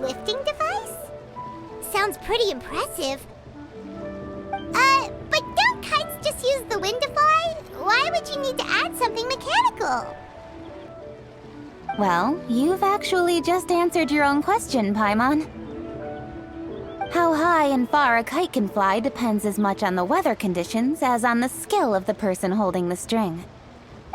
lifting device? Sounds pretty impressive. But don't kites just use the wind to fly? Why would you need to add something mechanical? Well, you've actually just answered your own question, Paimon. How high and far a kite can fly depends as much on the weather conditions as on the skill of the person holding the string.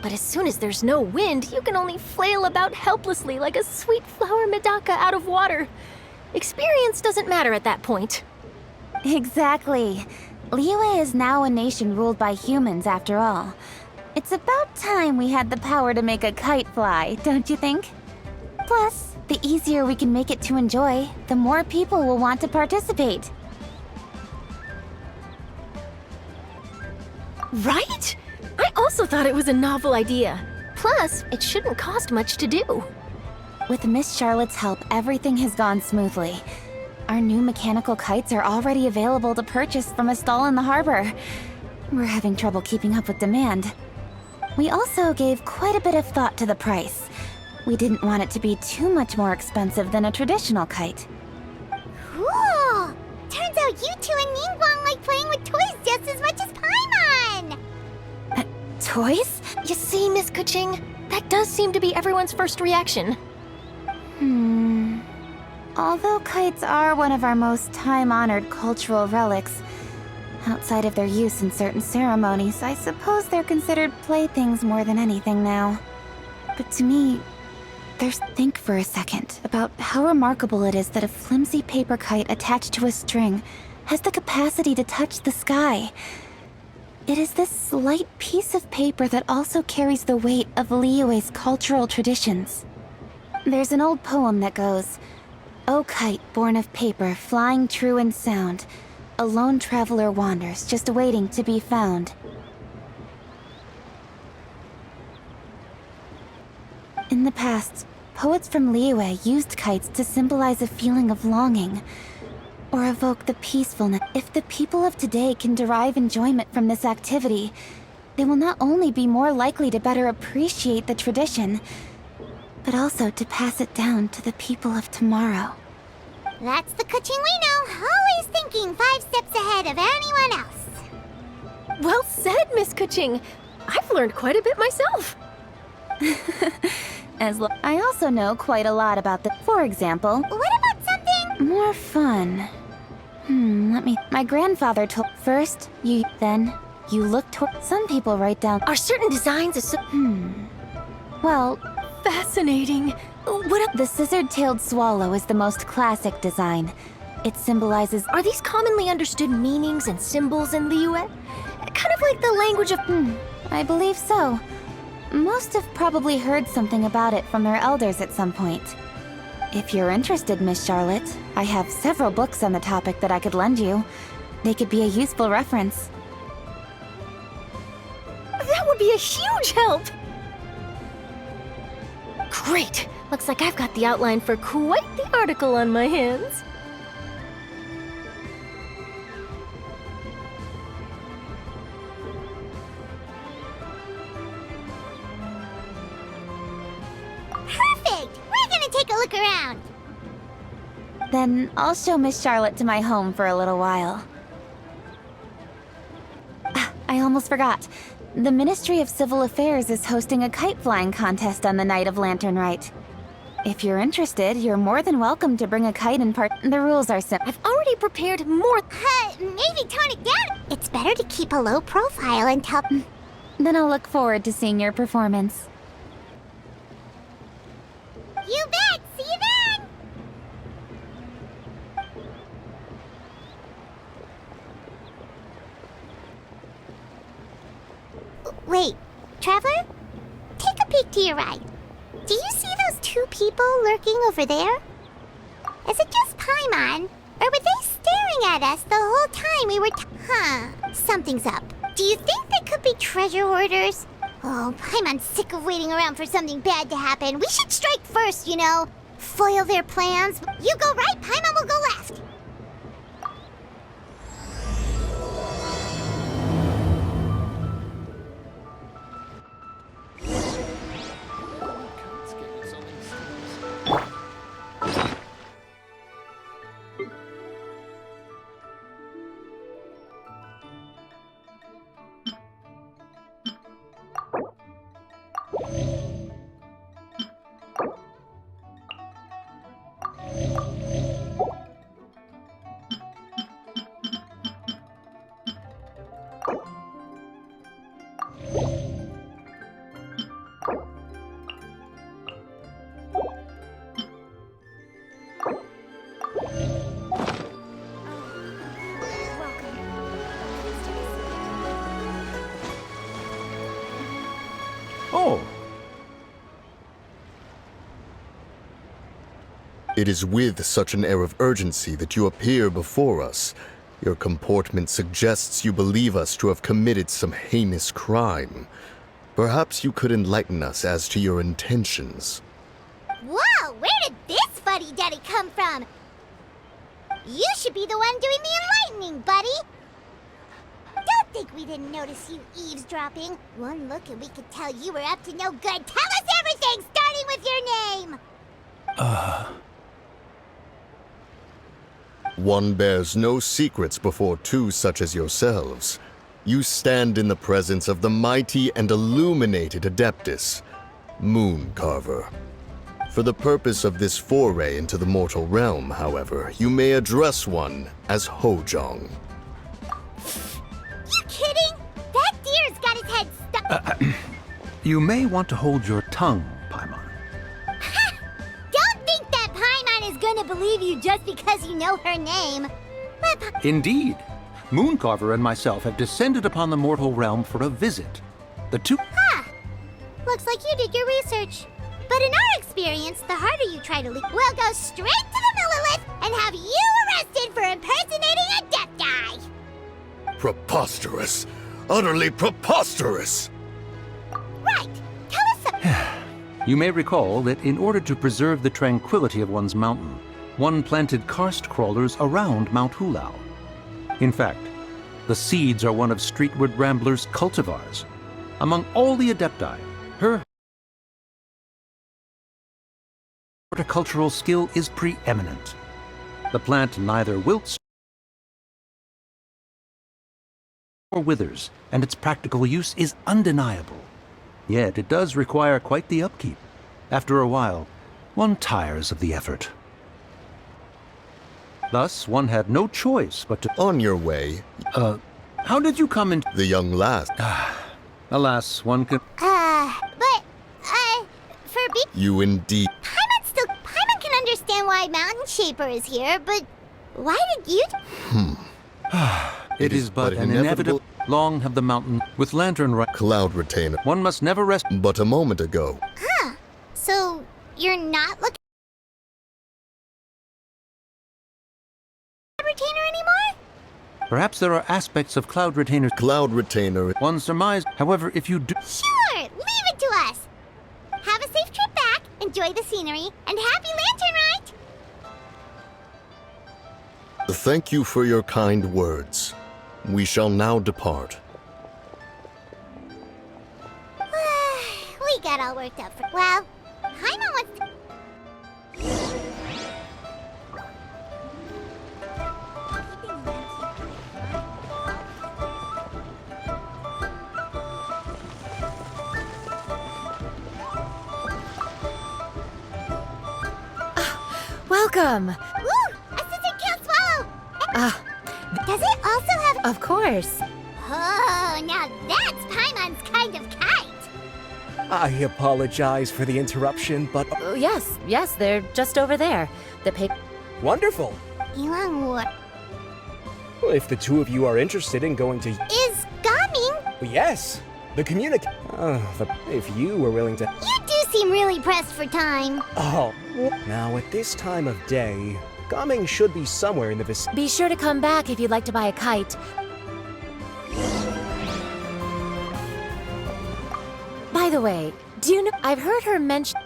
But as soon as there's no wind, you can only flail about helplessly like a sweet flower medaka out of water. Experience doesn't matter at that point. Exactly. Liyue is now a nation ruled by humans, after all. It's about time we had the power to make a kite fly, don't you think? Plus, the easier we can make it to enjoy, the more people will want to participate. Right? I also thought it was a novel idea. Plus, it shouldn't cost much to do. With Miss Charlotte's help, everything has gone smoothly. Our new mechanical kites are already available to purchase from a stall in the harbor. We're having trouble keeping up with demand. We also gave quite a bit of thought to the price. We didn't want it to be too much more expensive than a traditional kite. Cool! Turns out you two and Ningguang like playing with toys just as much as Paimon! Toys? You see, Miss Kuching, that does seem to be everyone's first reaction. Although kites are one of our most time-honored cultural relics, outside of their use in certain ceremonies, I suppose they're considered playthings more than anything now. But to me, think for a second about how remarkable it is that a flimsy paper kite attached to a string has the capacity to touch the sky. It is this slight piece of paper that also carries the weight of Liyue's cultural traditions. There's an old poem that goes, "O kite born of paper, flying true and sound, a lone traveler wanders, just waiting to be found." In the past, poets from Liyue used kites to symbolize a feeling of longing, or evoke the peacefulness. If the people of today can derive enjoyment from this activity, they will not only be more likely to better appreciate the tradition, but also to pass it down to the people of tomorrow. That's the Kuching we know, always thinking 5 steps ahead of anyone else. Well said, Miss Kuching. I've learned quite a bit myself. I also know quite a lot about For example, What about something? more fun. My grandfather told. First, you look toward. Some people write down. Are certain designs Well, fascinating? the scissored-tailed swallow is the most classic design. It symbolizes. Are these commonly understood meanings and symbols in Liyue? Kind of like the language of... I believe so. Most have probably heard something about it from their elders at some point. If you're interested, Miss Charlotte, I have several books on the topic that I could lend you. They could be a useful reference. That would be a huge help! Great! Looks like I've got the outline for quite the article on my hands. Perfect! We're gonna take a look around. Then I'll show Miss Charlotte to my home for a little while. I almost forgot. The Ministry of Civil Affairs is hosting a kite flying contest on the night of Lantern Rite. If you're interested, you're more than welcome to bring a kite and part. The rules are simple. I've already prepared more... Maybe tone it down. It's better to keep a low profile until... Then I'll look forward to seeing your performance. You bet! See you then! Wait, Traveler? Take a peek to your right. Do you see those 2 people lurking over there? Is it just Paimon? Or were they staring at us the whole time we were something's up. Do you think they could be treasure hoarders? Oh, Paimon's sick of waiting around for something bad to happen. We should strike first, you know. Foil their plans. You go right, Paimon will go left. It is with such an air of urgency that you appear before us. Your comportment suggests you believe us to have committed some heinous crime. Perhaps you could enlighten us as to your intentions. Whoa, where did this fuddy-duddy come from? You should be the one doing the enlightening, buddy. Don't think we didn't notice you eavesdropping. One look and we could tell you were up to no good. Tell us everything, starting with your name. One bears no secrets before two such as yourselves. You stand in the presence of the mighty and illuminated Adeptus, Mooncarver. For the purpose of this foray into the mortal realm, however, you may address one as Hojong. You kidding? That deer's got his head stuck. You may want to hold your tongue, Paimon. Don't think that Paimon is gonna believe you just because you know her name. But Indeed. Mooncarver and myself have descended upon the mortal realm for a visit. The two... looks like you did your research. But in our experience, the harder you try to leave, we'll go straight to the Millelith and have you arrested for impersonating a death guy. Preposterous! Utterly preposterous! Right. Tell us something. You may recall that in order to preserve the tranquility of one's mountain, one planted karst crawlers around Mount Hulao. In fact, the seeds are one of Streetwood Rambler's cultivars. Among all the Adepti, her horticultural skill is preeminent. The plant neither wilts nor withers, and its practical use is undeniable. Yet it does require quite the upkeep. After a while, one tires of the effort. Thus, one had no choice but to... On your way, How did you come into... the young lass. Alas, one can... For being You indeed. Paimon can understand why Mountain Shaper is here, but why did you? It is but an inevitable... Long have the mountain with lantern right... Cloud Retainer. One must never rest... But a moment ago, So you're not looking at Retainer anymore? Perhaps there are aspects of Cloud Retainer's... Cloud Retainer. One surmise, however, if you do... Sure, leave it to us. Have a safe trip back, enjoy the scenery, and happy lantern ride. Thank you for your kind words. We shall now depart. We got all worked up for. Well, Paimon wants to. Welcome! Ooh, Assistant Count Swallow! Does it also have? Of course. Oh, now that's Paimon's kind of kite. I apologize for the interruption, but Yes, they're just over there. The paper. wonderful. Ilang War Well, if the two of you are interested in going to... is Gaming. Yes, the if you were willing to... You do seem really pressed for time. Oh, now at this time of day, Gaming should be somewhere in the vicinity. Be sure to come back if you'd like to buy a kite. By the way, do you know... I've heard her mention...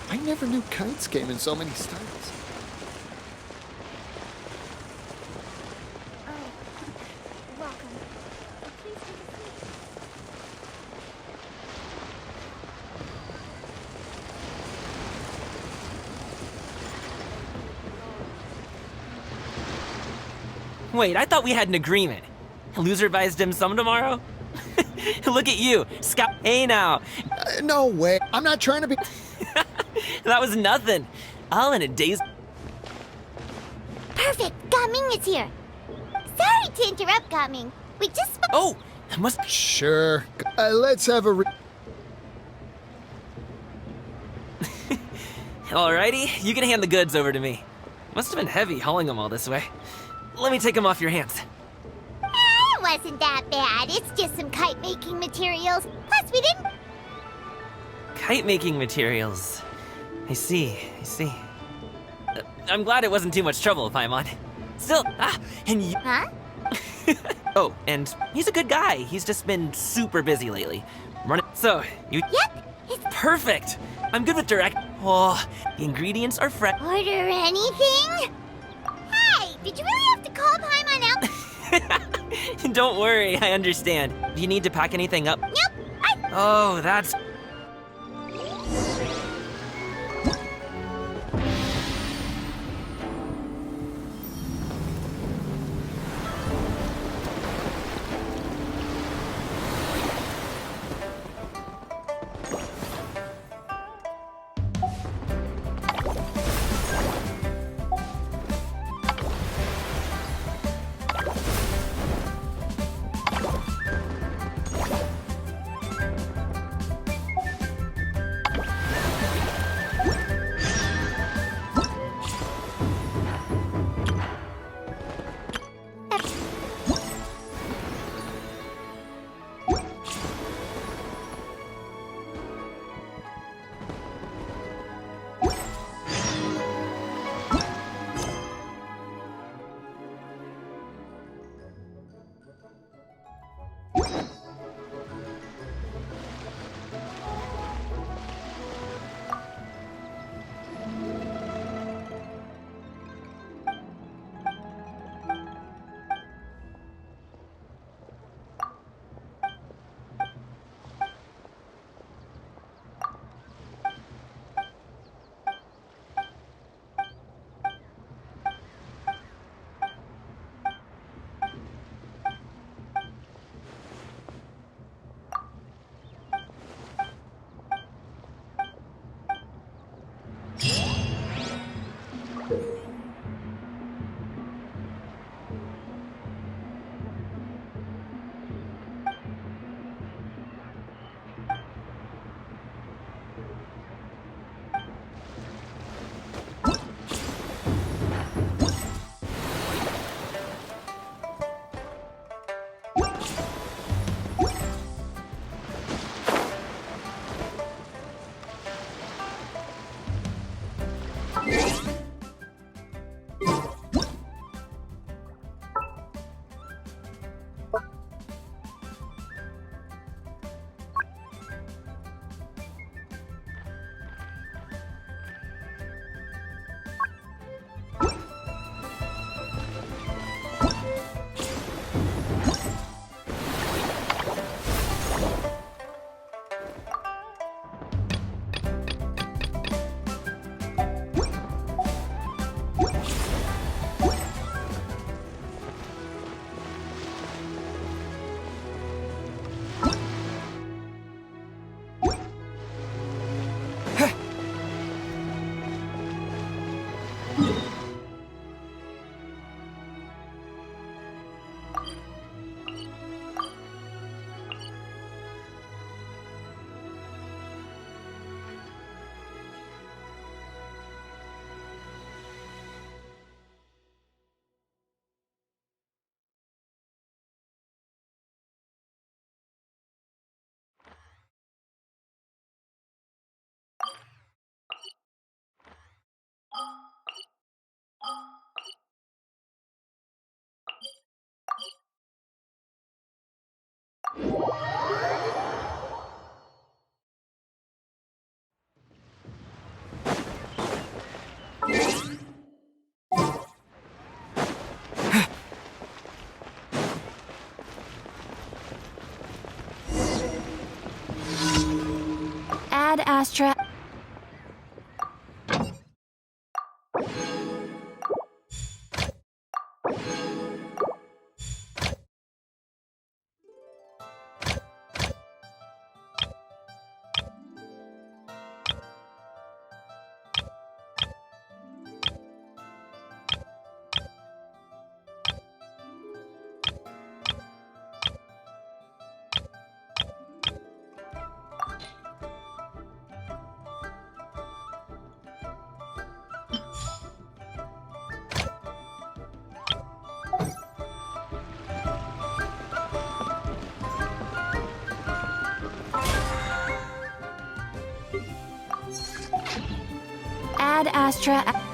I never knew kites came in so many styles. Wait, I thought we had an agreement. Loser buys dim sum tomorrow? Look at you, Scout. Hey now, No way. I'm not trying to be. that was nothing. All in a day's. Perfect. Gaming is here. Sorry to interrupt, Gaming. We just. Oh, that must. Sure. Let's have a. Alrighty, you can hand the goods over to me. Must have been heavy hauling them all this way. Let me take them off your hands. It wasn't that bad. It's just some kite making materials. Plus, we didn't. Kite making materials. I see. I'm glad it wasn't too much trouble, Paimon. Still, and you. Huh? Oh, and he's a good guy. He's just been super busy lately. So, you. Yep. It's Perfect! I'm good with direct. Oh, the ingredients are fresh. order anything? Hey, did you really have to call Paimon out? Don't worry, I understand. Do you need to pack anything up? Nope. Oh, that's. Astra.